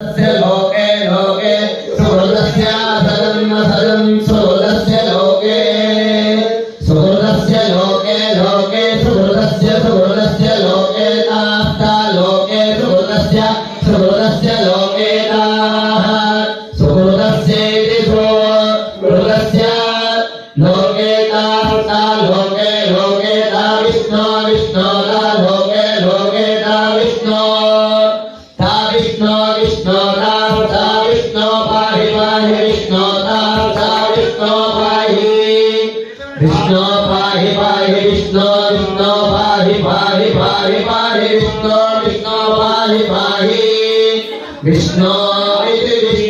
लोके लोके सुहृदस्य सदं सदं सुहृदस्य लोके लोके सुहृदस्य लोके तास्ता लोके सुहृदस्य लोके ताः सुहृदस्य सुहृदस्य लोके तास्ता लोके ता विष्णु ता लोके ता विष्णु ता विष्णु ता विष्णु पाहि विष्णु ता विष्णु पाहि विष्णु पाहि विष्णु पाहि विष्णु पाहि विष्णु इति विष्णु